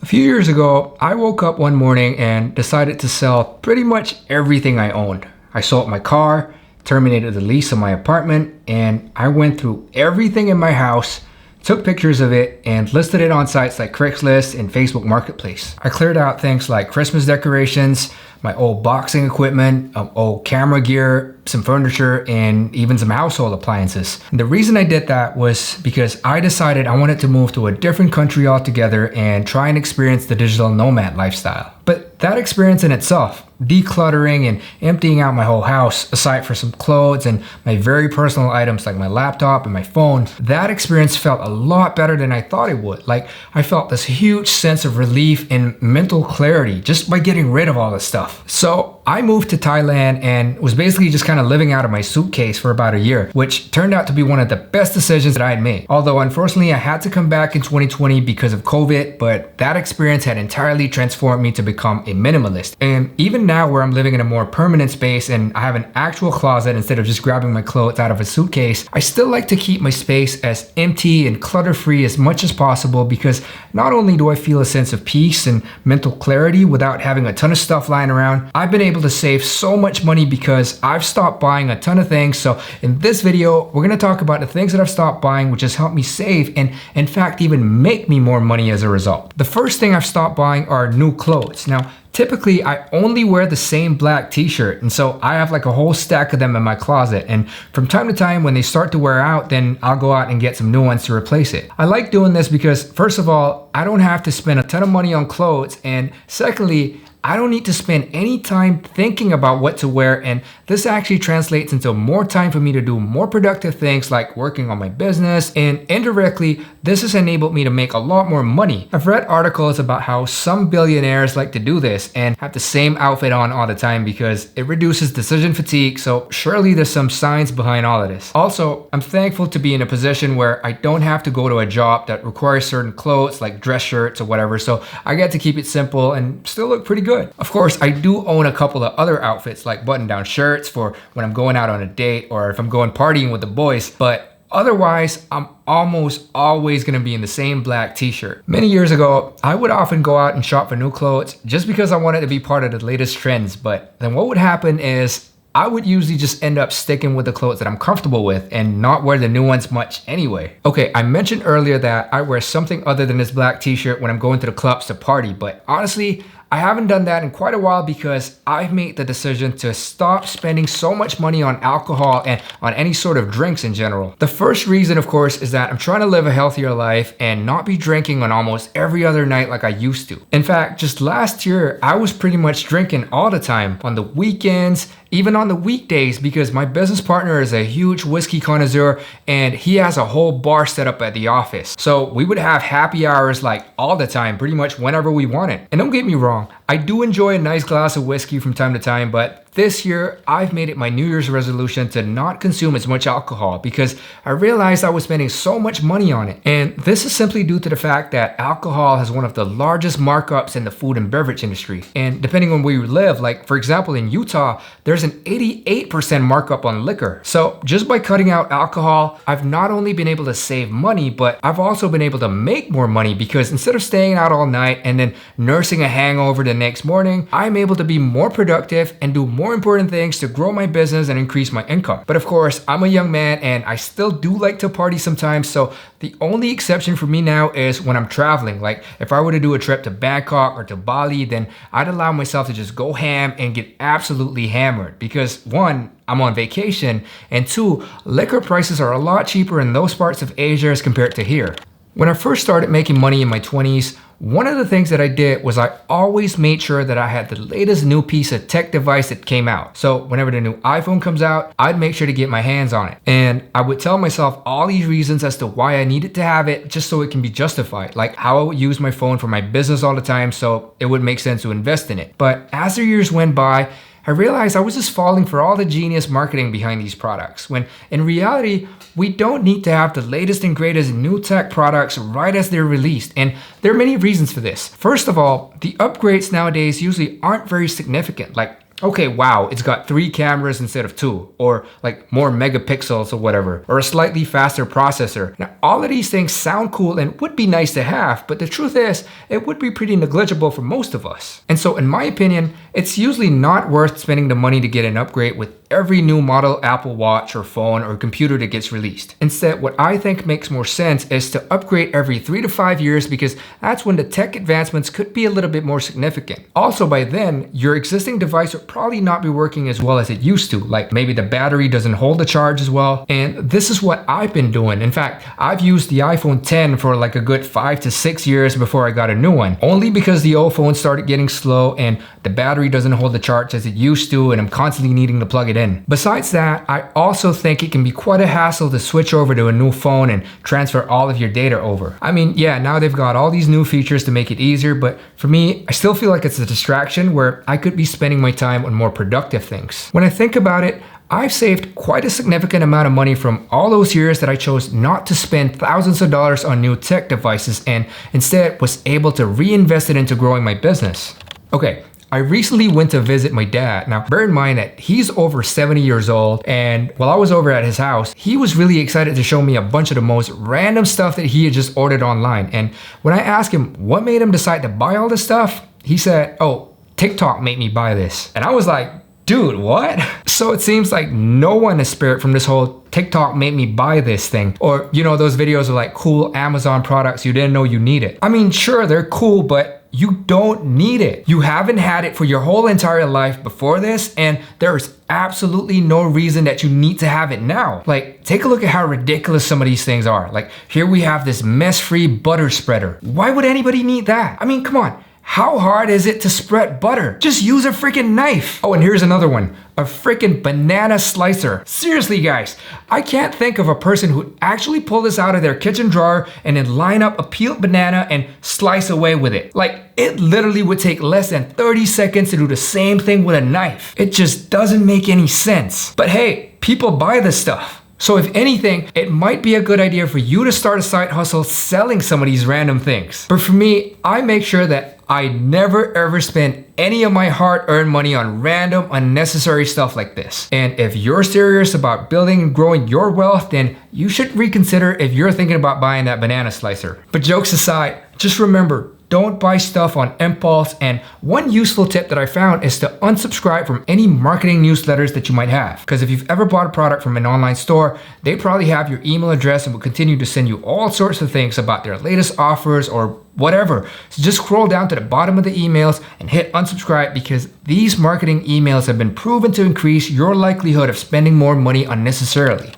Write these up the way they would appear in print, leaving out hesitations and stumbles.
A few years ago, I woke up one morning and decided to sell pretty much everything I owned. I sold my car, terminated the lease of my apartment, and I went through everything in my house, took pictures of it, and listed it on sites like Craigslist and Facebook Marketplace. I cleared out things like Christmas decorations, my old boxing equipment, old camera gear, some furniture, and even some household appliances. And the reason I did that was because I decided I wanted to move to a different country altogether and try and experience the digital nomad lifestyle. But that experience in itself, decluttering and emptying out my whole house, aside for some clothes and my very personal items like my laptop and my phone, that experience felt a lot better than I thought it would. Like, I felt this huge sense of relief and mental clarity just by getting rid of all this stuff. So I moved to Thailand and was basically just kind of living out of my suitcase for about a year, which turned out to be one of the best decisions that I had made. Although unfortunately I had to come back in 2020 because of COVID, but that experience had entirely transformed me to become a minimalist. And even now, where I'm living in a more permanent space and I have an actual closet instead of just grabbing my clothes out of a suitcase, I still like to keep my space as empty and clutter-free as much as possible, because not only do I feel a sense of peace and mental clarity without having a ton of stuff lying around, I've been able to save so much money because I've stopped buying a ton of things. So in this video, we're gonna talk about the things that I've stopped buying, which has helped me save and in fact even make me more money as a result. The first thing I've stopped buying are new clothes. Now, typically, I only wear the same black t-shirt, and so I have like a whole stack of them in my closet, and from time to time when they start to wear out, then I'll go out and get some new ones to replace it. I like doing this because, first of all, I don't have to spend a ton of money on clothes, and secondly, I don't need to spend any time thinking about what to wear, and this actually translates into more time for me to do more productive things like working on my business, and indirectly, this has enabled me to make a lot more money. I've read articles about how some billionaires like to do this and have the same outfit on all the time because it reduces decision fatigue, so surely there's some science behind all of this. Also, I'm thankful to be in a position where I don't have to go to a job that requires certain clothes like dress shirts or whatever, so I get to keep it simple and still look pretty good. Of course, I do own a couple of other outfits like button-down shirts for when I'm going out on a date or if I'm going partying with the boys, but otherwise, I'm almost always gonna be in the same black t-shirt. Many years ago, I would often go out and shop for new clothes just because I wanted to be part of the latest trends, but then what would happen is I would usually just end up sticking with the clothes that I'm comfortable with and not wear the new ones much anyway. Okay, I mentioned earlier that I wear something other than this black t-shirt when I'm going to the clubs to party, but honestly, I haven't done that in quite a while because I've made the decision to stop spending so much money on alcohol and on any sort of drinks in general. The first reason, of course, is that I'm trying to live a healthier life and not be drinking on almost every other night like I used to. In fact, just last year, I was pretty much drinking all the time, on the weekends, even on the weekdays, because my business partner is a huge whiskey connoisseur and he has a whole bar set up at the office. So we would have happy hours like all the time, pretty much whenever we wanted. And don't get me wrong, I do enjoy a nice glass of whiskey from time to time, but this year, I've made it my New Year's resolution to not consume as much alcohol because I realized I was spending so much money on it. And this is simply due to the fact that alcohol has one of the largest markups in the food and beverage industry. And depending on where you live, like for example in Utah, there's an 88% markup on liquor. So just by cutting out alcohol, I've not only been able to save money, but I've also been able to make more money because instead of staying out all night and then nursing a hangover the next morning, I'm able to be more productive and do more important things to grow my business and increase my income. But of course, I'm a young man and I still do like to party sometimes, so the only exception for me now is when I'm traveling. Like if I were to do a trip to Bangkok or to Bali, then I'd allow myself to just go ham and get absolutely hammered because one, I'm on vacation, and two, liquor prices are a lot cheaper in those parts of Asia as compared to here. When I first started making money in my 20s, one of the things that I did was I always made sure that I had the latest new piece of tech device that came out. So whenever the new iPhone comes out, I'd make sure to get my hands on it. And I would tell myself all these reasons as to why I needed to have it just so it can be justified. Like how I would use my phone for my business all the time so it would make sense to invest in it. But as the years went by, I realized I was just falling for all the genius marketing behind these products, when in reality, we don't need to have the latest and greatest new tech products right as they're released, and there are many reasons for this. First of all, the upgrades nowadays usually aren't very significant. Like Okay, wow, it's got 3 cameras instead of 2, or like more megapixels or whatever, or a slightly faster processor. Now, all of these things sound cool and would be nice to have, but the truth is, it would be pretty negligible for most of us. And so, in my opinion, it's usually not worth spending the money to get an upgrade with every new model Apple Watch or phone or computer that gets released. Instead, what I think makes more sense is to upgrade every 3 to 5 years because that's when the tech advancements could be a little bit more significant. Also, by then, your existing device would probably not be working as well as it used to, like maybe the battery doesn't hold the charge as well. And this is what I've been doing. In fact, I've used the iPhone 10 for like a good 5 to 6 years before I got a new one, only because the old phone started getting slow and the battery doesn't hold the charge as it used to, and I'm constantly needing to plug it in. Besides that, I also think it can be quite a hassle to switch over to a new phone and transfer all of your data over. I mean, yeah, now they've got all these new features to make it easier, but for me, I still feel like it's a distraction where I could be spending my time on more productive things. When I think about it, I've saved quite a significant amount of money from all those years that I chose not to spend thousands of dollars on new tech devices and instead was able to reinvest it into growing my business. Okay, I recently went to visit my dad. Now, bear in mind that he's over 70 years old, and while I was over at his house, he was really excited to show me a bunch of the most random stuff that he had just ordered online. And when I asked him what made him decide to buy all this stuff, he said, "Oh, TikTok made me buy this." And I was like, dude, what? So it seems like no one is spared from this whole TikTok made me buy this thing. Or, you know, those videos of like cool Amazon products you didn't know you needed. I mean, sure, they're cool, but you don't need it. You haven't had it for your whole entire life before this, and there's absolutely no reason that you need to have it now. Like, take a look at how ridiculous some of these things are. Like, here we have this mess-free butter spreader. Why would anybody need that? I mean, come on. How hard is it to spread butter? Just use a freaking knife. Oh, and here's another one. A freaking banana slicer. Seriously, guys, I can't think of a person who'd actually pull this out of their kitchen drawer and then line up a peeled banana and slice away with it. Like, it literally would take less than 30 seconds to do the same thing with a knife. It just doesn't make any sense. But hey, people buy this stuff. So if anything, it might be a good idea for you to start a side hustle selling some of these random things. But for me, I make sure that I never ever spend any of my hard-earned money on random, unnecessary stuff like this. And if you're serious about building and growing your wealth, then you should reconsider if you're thinking about buying that banana slicer. But jokes aside, just remember, don't buy stuff on impulse, and one useful tip that I found is to unsubscribe from any marketing newsletters that you might have. Because if you've ever bought a product from an online store, they probably have your email address and will continue to send you all sorts of things about their latest offers or whatever. So just scroll down to the bottom of the emails and hit unsubscribe, because these marketing emails have been proven to increase your likelihood of spending more money unnecessarily.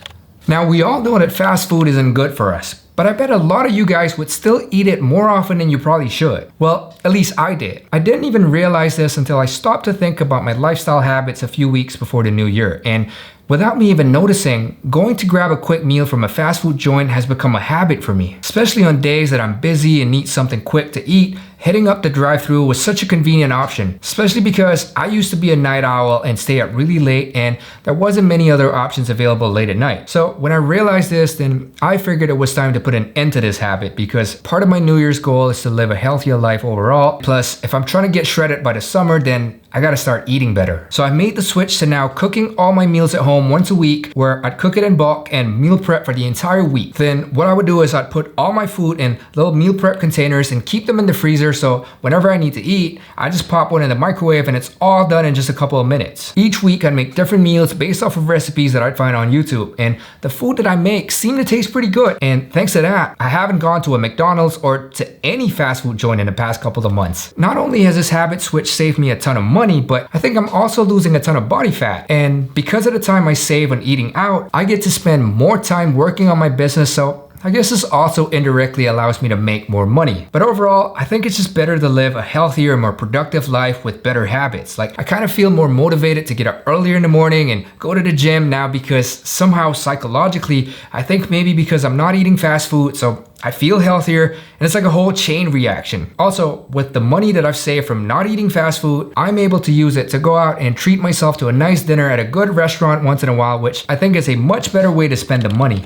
Now, we all know that fast food isn't good for us, but I bet a lot of you guys would still eat it more often than you probably should. Well, at least I did. I didn't even realize this until I stopped to think about my lifestyle habits a few weeks before the new year. And without me even noticing, going to grab a quick meal from a fast food joint has become a habit for me. Especially on days that I'm busy and need something quick to eat, hitting up the drive-thru was such a convenient option, especially because I used to be a night owl and stay up really late, and there wasn't many other options available late at night. So when I realized this, then I figured it was time to put an end to this habit, because part of my New Year's goal is to live a healthier life overall. Plus, if I'm trying to get shredded by the summer, then I gotta start eating better. So I made the switch to now cooking all my meals at home once a week, where I'd cook it in bulk and meal prep for the entire week. Then what I would do is I'd put all my food in little meal prep containers and keep them in the freezer, so whenever I need to eat, I just pop one in the microwave and it's all done in just a couple of minutes. Each week I'd make different meals based off of recipes that I'd find on YouTube, and the food that I make seemed to taste pretty good. And thanks to that, I haven't gone to a McDonald's or to any fast food joint in the past couple of months. Not only has this habit switch saved me a ton of money, but I think I'm also losing a ton of body fat. And because of the time I save on eating out, I get to spend more time working on my business, so I guess this also indirectly allows me to make more money. But overall, I think it's just better to live a healthier, more productive life with better habits. Like, I kind of feel more motivated to get up earlier in the morning and go to the gym now, because somehow psychologically, I think maybe because I'm not eating fast food, so I feel healthier, and it's like a whole chain reaction. Also, with the money that I've saved from not eating fast food, I'm able to use it to go out and treat myself to a nice dinner at a good restaurant once in a while, which I think is a much better way to spend the money.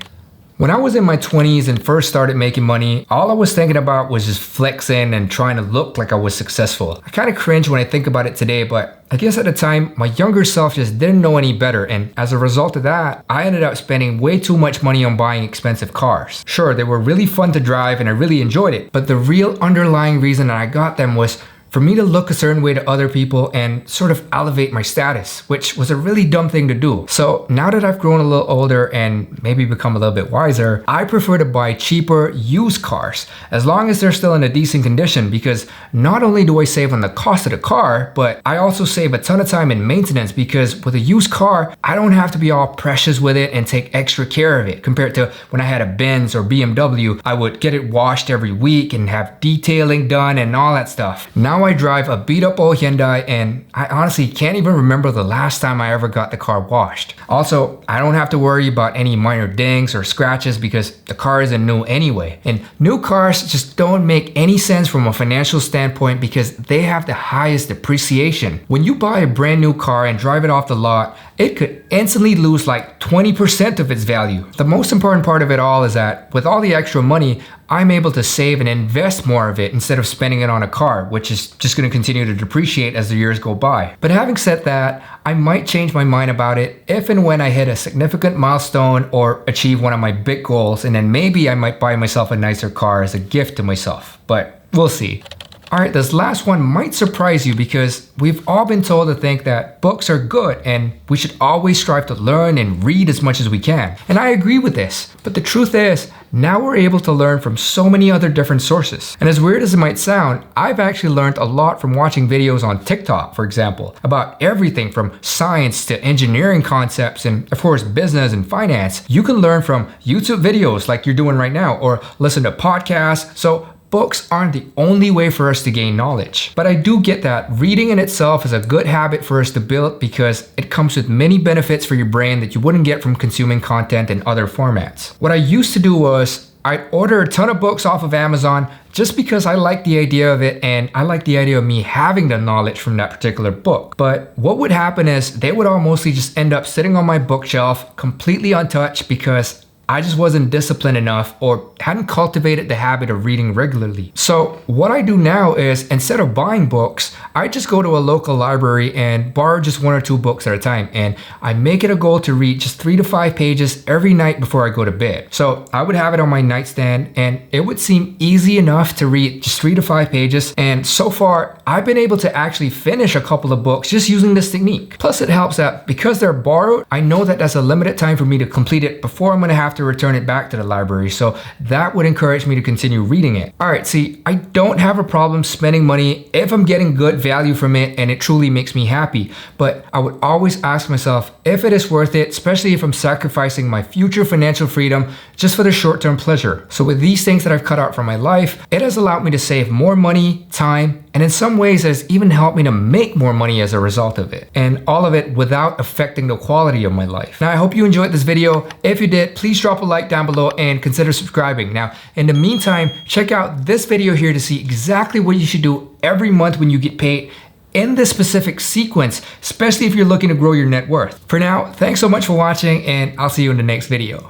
When I was in my 20s and first started making money, all I was thinking about was just flexing and trying to look like I was successful. I kind of cringe when I think about it today, but I guess at the time, my younger self just didn't know any better, and as a result of that, I ended up spending way too much money on buying expensive cars. Sure, they were really fun to drive and I really enjoyed it, but the real underlying reason that I got them was for me to look a certain way to other people and sort of elevate my status, which was a really dumb thing to do. So now that I've grown a little older and maybe become a little bit wiser, I prefer to buy cheaper used cars, as long as they're still in a decent condition, because not only do I save on the cost of the car, but I also save a ton of time in maintenance, because with a used car, I don't have to be all precious with it and take extra care of it, compared to when I had a Benz or BMW. I would get it washed every week and have detailing done and all that stuff. Now I drive a beat up old Hyundai, and I honestly can't even remember the last time I ever got the car washed. Also, I don't have to worry about any minor dings or scratches because the car isn't new anyway. And new cars just don't make any sense from a financial standpoint because they have the highest depreciation. When you buy a brand new car and drive it off the lot, it could instantly lose like 20% of its value. The most important part of it all is that with all the extra money, I'm able to save and invest more of it instead of spending it on a car, which is just going to continue to depreciate as the years go by. But having said that, I might change my mind about it if and when I hit a significant milestone or achieve one of my big goals, and then maybe I might buy myself a nicer car as a gift to myself. But we'll see. Alright, this last one might surprise you because we've all been told to think that books are good and we should always strive to learn and read as much as we can. And I agree with this, but the truth is, now we're able to learn from so many other different sources. And as weird as it might sound, I've actually learned a lot from watching videos on TikTok, for example, about everything from science to engineering concepts and of course business and finance. You can learn from YouTube videos like you're doing right now, or listen to podcasts. So books aren't the only way for us to gain knowledge. But I do get that reading in itself is a good habit for us to build because it comes with many benefits for your brain that you wouldn't get from consuming content in other formats. What I used to do was I'd order a ton of books off of Amazon just because I like the idea of it and I like the idea of me having the knowledge from that particular book. But what would happen is they would all mostly just end up sitting on my bookshelf completely untouched because I just wasn't disciplined enough or hadn't cultivated the habit of reading regularly. So what I do now is instead of buying books, I just go to a local library and borrow just 1 or 2 books at a time. And I make it a goal to read just 3 to 5 pages every night before I go to bed. So I would have it on my nightstand and it would seem easy enough to read just 3 to 5 pages. And so far, I've been able to actually finish a couple of books just using this technique. Plus it helps that because they're borrowed, I know that that's a limited time for me to complete it before I'm gonna have to return it back to the library. So that would encourage me to continue reading it. All right, see, I don't have a problem spending money if I'm getting good value from it and it truly makes me happy. But I would always ask myself if it is worth it, especially if I'm sacrificing my future financial freedom just for the short-term pleasure. So with these things that I've cut out from my life, it has allowed me to save more money, time, and in some ways has even helped me to make more money as a result of it. And all of it without affecting the quality of my life. Now, I hope you enjoyed this video. If you did, please drop a like down below and consider subscribing. Now, in the meantime, check out this video here to see exactly what you should do every month when you get paid in this specific sequence, especially if you're looking to grow your net worth. For now, thanks so much for watching and I'll see you in the next video.